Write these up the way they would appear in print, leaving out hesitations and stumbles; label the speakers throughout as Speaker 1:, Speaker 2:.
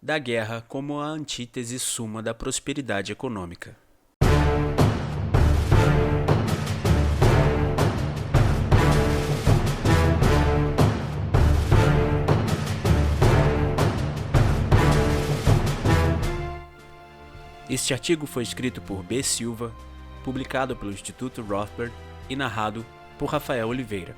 Speaker 1: da guerra como a antítese suma da prosperidade econômica. Este artigo foi escrito por B. Silva, publicado pelo Instituto Rothbard e narrado por Rafael Oliveira.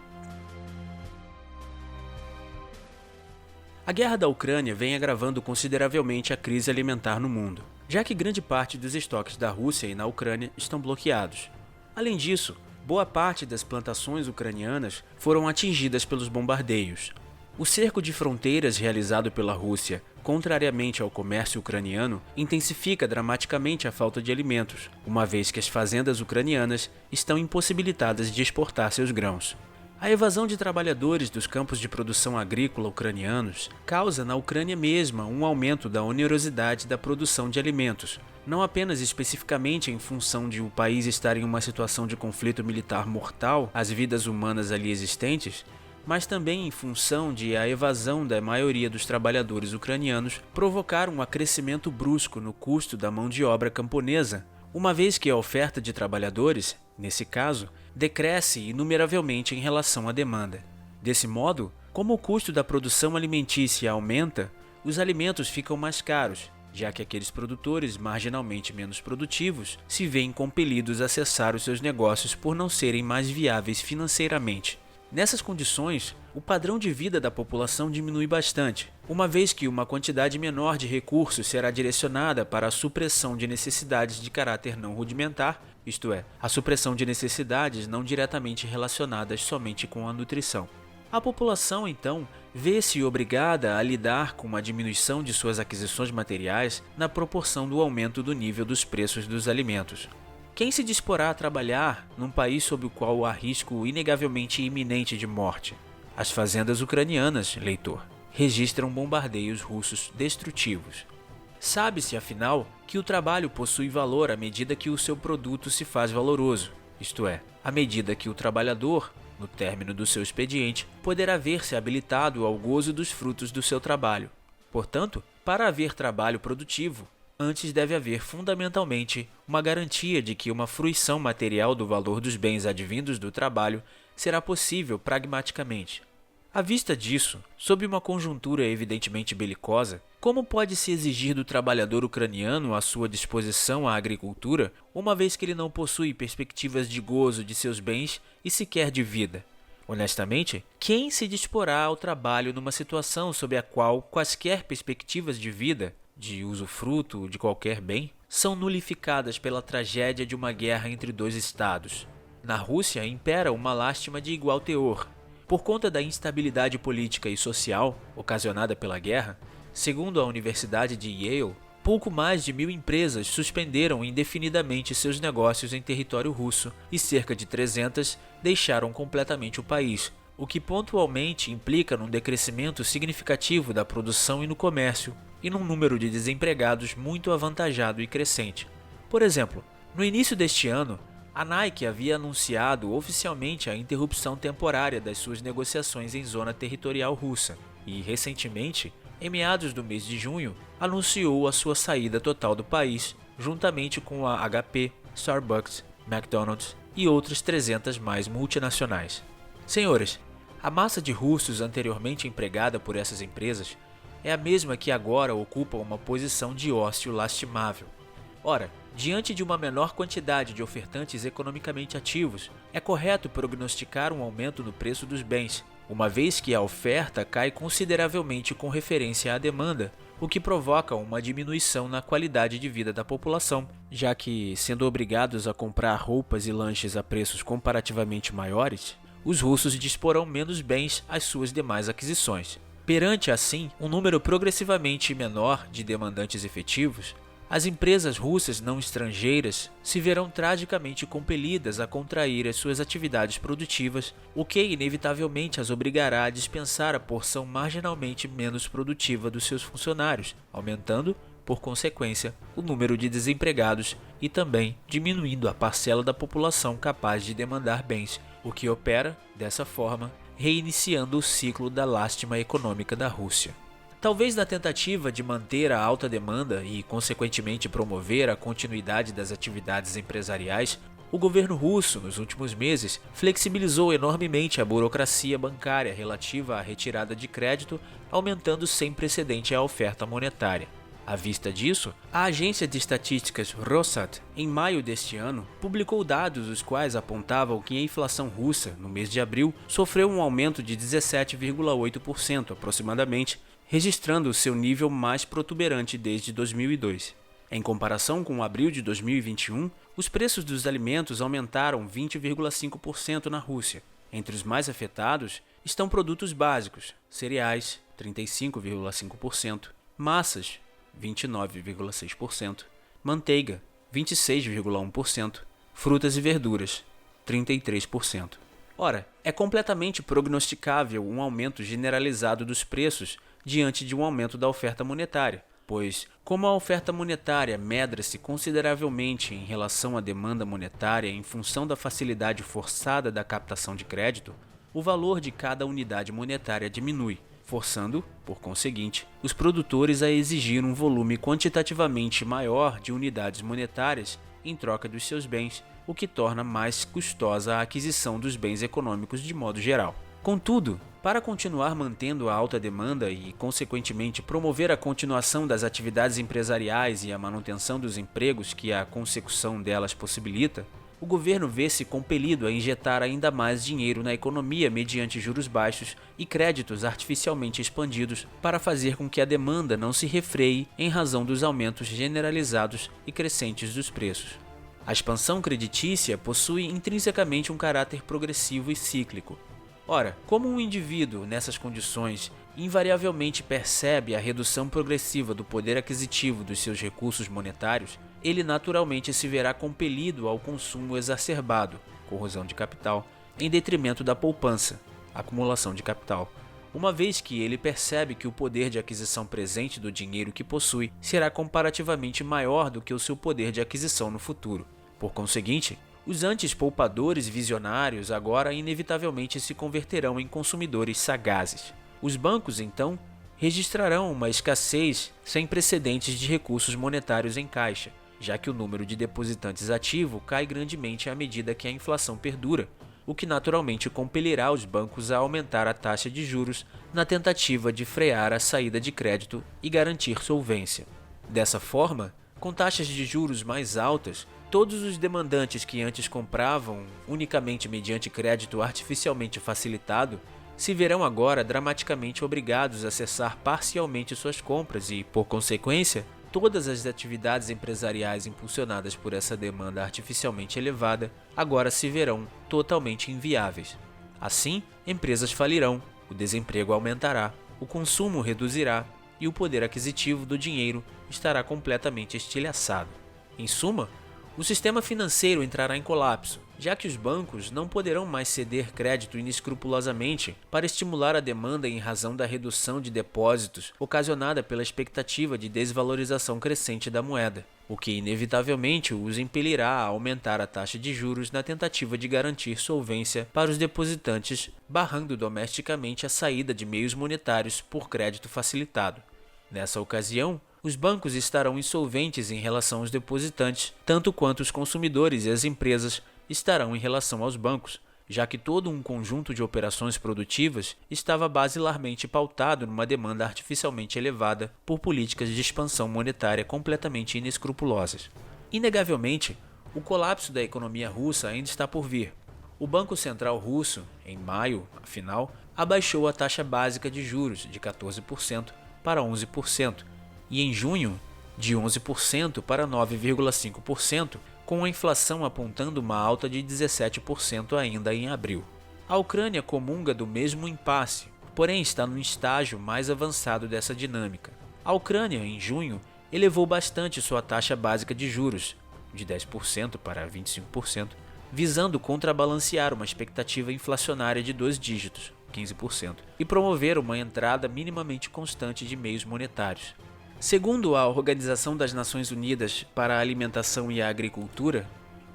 Speaker 1: A guerra da Ucrânia vem agravando consideravelmente a crise alimentar no mundo, já que grande parte dos estoques da Rússia e na Ucrânia estão bloqueados. Além disso, boa parte das plantações ucranianas foram atingidas pelos bombardeios. O cerco de fronteiras realizado pela Rússia, contrariamente ao comércio ucraniano, intensifica dramaticamente a falta de alimentos, uma vez que as fazendas ucranianas estão impossibilitadas de exportar seus grãos. A evasão de trabalhadores dos campos de produção agrícola ucranianos causa na Ucrânia mesma um aumento da onerosidade da produção de alimentos, não apenas especificamente em função de o país estar em uma situação de conflito militar mortal às vidas humanas ali existentes, mas também em função de a evasão da maioria dos trabalhadores ucranianos provocar um acrescimento brusco no custo da mão de obra camponesa, uma vez que a oferta de trabalhadores, nesse caso, decresce inumeravelmente em relação à demanda. Desse modo, como o custo da produção alimentícia aumenta, os alimentos ficam mais caros, já que aqueles produtores marginalmente menos produtivos se veem compelidos a cessar os seus negócios por não serem mais viáveis financeiramente. Nessas condições, o padrão de vida da população diminui bastante, uma vez que uma quantidade menor de recursos será direcionada para a supressão de necessidades de caráter não rudimentar, isto é, a supressão de necessidades não diretamente relacionadas somente com a nutrição. A população, então, vê-se obrigada a lidar com uma diminuição de suas aquisições materiais na proporção do aumento do nível dos preços dos alimentos. Quem se disporá a trabalhar num país sob o qual há risco inegavelmente iminente de morte? As fazendas ucranianas, leitor, registram bombardeios russos destrutivos. Sabe-se, afinal, que o trabalho possui valor à medida que o seu produto se faz valoroso, isto é, à medida que o trabalhador, no término do seu expediente, poderá ver-se habilitado ao gozo dos frutos do seu trabalho. Portanto, para haver trabalho produtivo, antes deve haver fundamentalmente uma garantia de que uma fruição material do valor dos bens advindos do trabalho será possível pragmaticamente. À vista disso, sob uma conjuntura evidentemente belicosa, como pode-se exigir do trabalhador ucraniano a sua disposição à agricultura, uma vez que ele não possui perspectivas de gozo de seus bens e sequer de vida? Honestamente, quem se disporá ao trabalho numa situação sob a qual quaisquer perspectivas de vida, de usufruto de qualquer bem, são nulificadas pela tragédia de uma guerra entre dois estados? Na Rússia impera uma lástima de igual teor. Por conta da instabilidade política e social ocasionada pela guerra, segundo a Universidade de Yale, pouco mais de 1.000 empresas suspenderam indefinidamente seus negócios em território russo e cerca de 300 deixaram completamente o país, o que pontualmente implica num decrescimento significativo da produção e no comércio, e num número de desempregados muito avantajado e crescente. Por exemplo, no início deste ano, a Nike havia anunciado oficialmente a interrupção temporária das suas negociações em zona territorial russa e, recentemente, em meados do mês de junho, anunciou a sua saída total do país, juntamente com a HP, Starbucks, McDonald's e outras 300 mais multinacionais. Senhores, a massa de russos anteriormente empregada por essas empresas é a mesma que agora ocupa uma posição de ócio lastimável. Ora, diante de uma menor quantidade de ofertantes economicamente ativos, é correto prognosticar um aumento no preço dos bens, uma vez que a oferta cai consideravelmente com referência à demanda, o que provoca uma diminuição na qualidade de vida da população, já que, sendo obrigados a comprar roupas e lanches a preços comparativamente maiores, os russos disporão menos bens às suas demais aquisições. Perante, assim, um número progressivamente menor de demandantes efetivos, as empresas russas não estrangeiras se verão tragicamente compelidas a contrair as suas atividades produtivas, o que inevitavelmente as obrigará a dispensar a porção marginalmente menos produtiva dos seus funcionários, aumentando, por consequência, o número de desempregados e também diminuindo a parcela da população capaz de demandar bens, o que opera, dessa forma, reiniciando o ciclo da lástima econômica da Rússia. Talvez na tentativa de manter a alta demanda e, consequentemente, promover a continuidade das atividades empresariais, o governo russo, nos últimos meses, flexibilizou enormemente a burocracia bancária relativa à retirada de crédito, aumentando sem precedente a oferta monetária. À vista disso, a agência de estatísticas Rossat, em maio deste ano, publicou dados os quais apontavam que a inflação russa, no mês de abril, sofreu um aumento de 17,8% aproximadamente, registrando o seu nível mais protuberante desde 2002. Em comparação com abril de 2021, os preços dos alimentos aumentaram 20,5% na Rússia. Entre os mais afetados estão produtos básicos, cereais, 35,5%, massas, 29,6%, manteiga, 26,1%, frutas e verduras, 33%. Ora, é completamente prognosticável um aumento generalizado dos preços diante de um aumento da oferta monetária, pois, como a oferta monetária medra-se consideravelmente em relação à demanda monetária em função da facilidade forçada da captação de crédito, o valor de cada unidade monetária diminui, forçando, por conseguinte, os produtores a exigir um volume quantitativamente maior de unidades monetárias em troca dos seus bens, o que torna mais custosa a aquisição dos bens econômicos de modo geral. Contudo, para continuar mantendo a alta demanda e, consequentemente, promover a continuação das atividades empresariais e a manutenção dos empregos que a consecução delas possibilita, o governo vê-se compelido a injetar ainda mais dinheiro na economia mediante juros baixos e créditos artificialmente expandidos para fazer com que a demanda não se refreie em razão dos aumentos generalizados e crescentes dos preços. A expansão creditícia possui intrinsecamente um caráter progressivo e cíclico. Ora, como um indivíduo, nessas condições, invariavelmente percebe a redução progressiva do poder aquisitivo dos seus recursos monetários, ele naturalmente se verá compelido ao consumo exacerbado, corrosão de capital, em detrimento da poupança, acumulação de capital, uma vez que ele percebe que o poder de aquisição presente do dinheiro que possui será comparativamente maior do que o seu poder de aquisição no futuro. Por conseguinte, os antes poupadores visionários agora inevitavelmente se converterão em consumidores sagazes. Os bancos, então, registrarão uma escassez sem precedentes de recursos monetários em caixa, já que o número de depositantes ativo cai grandemente à medida que a inflação perdura, o que naturalmente compelirá os bancos a aumentar a taxa de juros na tentativa de frear a saída de crédito e garantir solvência. Dessa forma, com taxas de juros mais altas, todos os demandantes que antes compravam unicamente mediante crédito artificialmente facilitado se verão agora dramaticamente obrigados a cessar parcialmente suas compras e, por consequência, todas as atividades empresariais impulsionadas por essa demanda artificialmente elevada agora se verão totalmente inviáveis. Assim, empresas falirão, o desemprego aumentará, o consumo reduzirá e o poder aquisitivo do dinheiro estará completamente estilhaçado. Em suma, o sistema financeiro entrará em colapso, já que os bancos não poderão mais ceder crédito inescrupulosamente para estimular a demanda em razão da redução de depósitos ocasionada pela expectativa de desvalorização crescente da moeda, o que inevitavelmente os impelirá a aumentar a taxa de juros na tentativa de garantir solvência para os depositantes, barrando domesticamente a saída de meios monetários por crédito facilitado. Nessa ocasião, os bancos estarão insolventes em relação aos depositantes, tanto quanto os consumidores e as empresas estarão em relação aos bancos, já que todo um conjunto de operações produtivas estava basilarmente pautado numa demanda artificialmente elevada por políticas de expansão monetária completamente inescrupulosas. Inegavelmente, o colapso da economia russa ainda está por vir. O Banco Central Russo, em maio, afinal, abaixou a taxa básica de juros de 14% para 11%, e em junho, de 11% para 9,5%, com a inflação apontando uma alta de 17% ainda em abril. A Ucrânia comunga do mesmo impasse, porém está no estágio mais avançado dessa dinâmica. A Ucrânia, em junho, elevou bastante sua taxa básica de juros, de 10% para 25%, visando contrabalancear uma expectativa inflacionária de 2 dígitos, 15%, e promover uma entrada minimamente constante de meios monetários. Segundo a Organização das Nações Unidas para a Alimentação e a Agricultura,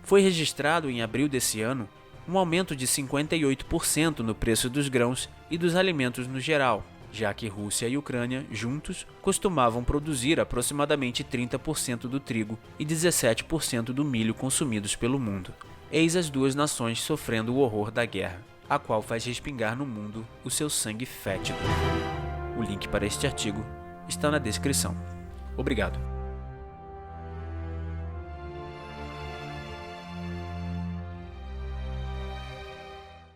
Speaker 1: foi registrado em abril desse ano um aumento de 58% no preço dos grãos e dos alimentos no geral, já que Rússia e Ucrânia, juntos, costumavam produzir aproximadamente 30% do trigo e 17% do milho consumidos pelo mundo. Eis as duas nações sofrendo o horror da guerra, a qual faz respingar no mundo o seu sangue fétido. O link para este artigo está na descrição. Obrigado.